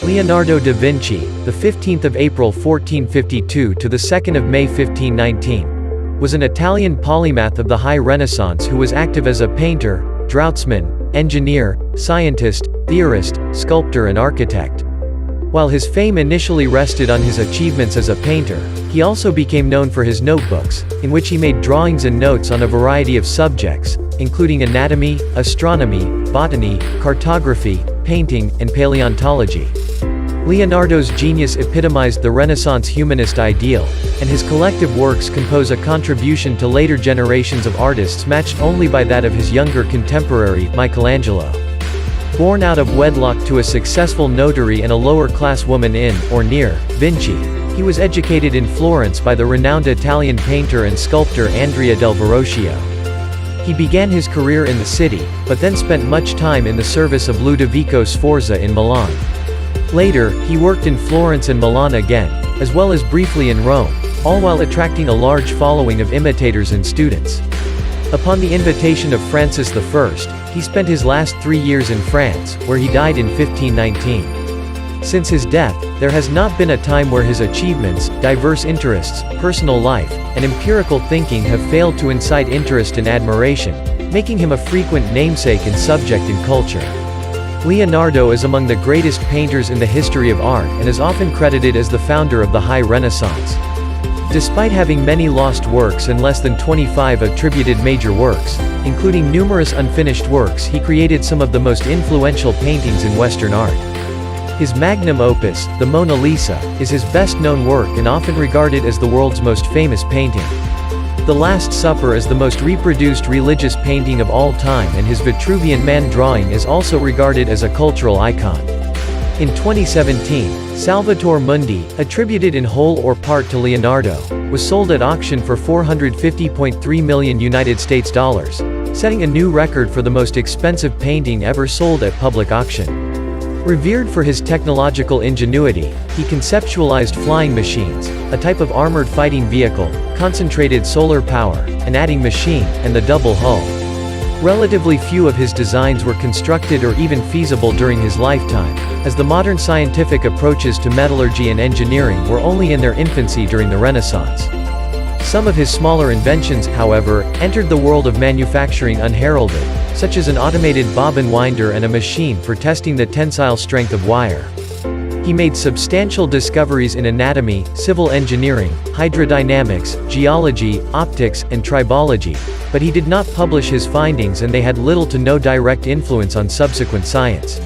Leonardo da Vinci, the 15th of April 1452 to the 2nd of May 1519, was an Italian polymath of the High Renaissance who was active as a painter, draughtsman, engineer, scientist, theorist, sculptor and architect. While his fame initially rested on his achievements as a painter, he also became known for his notebooks, in which he made drawings and notes on a variety of subjects, including anatomy, astronomy, botany, cartography, painting, and paleontology. Leonardo's genius epitomized the Renaissance humanist ideal, and his collective works compose a contribution to later generations of artists matched only by that of his younger contemporary, Michelangelo. Born out of wedlock to a successful notary and a lower-class woman in, or near, Vinci, he was educated in Florence by the renowned Italian painter and sculptor Andrea del Verrocchio. He began his career in the city, but then spent much time in the service of Ludovico Sforza in Milan. Later, he worked in Florence and Milan again, as well as briefly in Rome, all while attracting a large following of imitators and students. Upon the invitation of Francis I, he spent his last 3 years in France, where he died in 1519. Since his death, there has not been a time where his achievements, diverse interests, personal life, and empirical thinking have failed to incite interest and admiration, making him a frequent namesake and subject in culture. Leonardo is among the greatest painters in the history of art and is often credited as the founder of the High Renaissance. Despite having many lost works and less than 25 attributed major works, including numerous unfinished works, he created some of the most influential paintings in Western art. His magnum opus, the Mona Lisa, is his best-known work and often regarded as the world's most famous painting. The Last Supper is the most reproduced religious painting of all time, and his Vitruvian Man drawing is also regarded as a cultural icon. In 2017, Salvator Mundi, attributed in whole or part to Leonardo, was sold at auction for $450.3 million United States dollars, setting a new record for the most expensive painting ever sold at public auction. Revered for his technological ingenuity, he conceptualized flying machines, a type of armored fighting vehicle, concentrated solar power, an adding machine, and the double hull. Relatively few of his designs were constructed or even feasible during his lifetime, as the modern scientific approaches to metallurgy and engineering were only in their infancy during the Renaissance. Some of his smaller inventions, however, entered the world of manufacturing unheralded, such as an automated bobbin winder and a machine for testing the tensile strength of wire. He made substantial discoveries in anatomy, civil engineering, hydrodynamics, geology, optics, and tribology, but he did not publish his findings and they had little to no direct influence on subsequent science.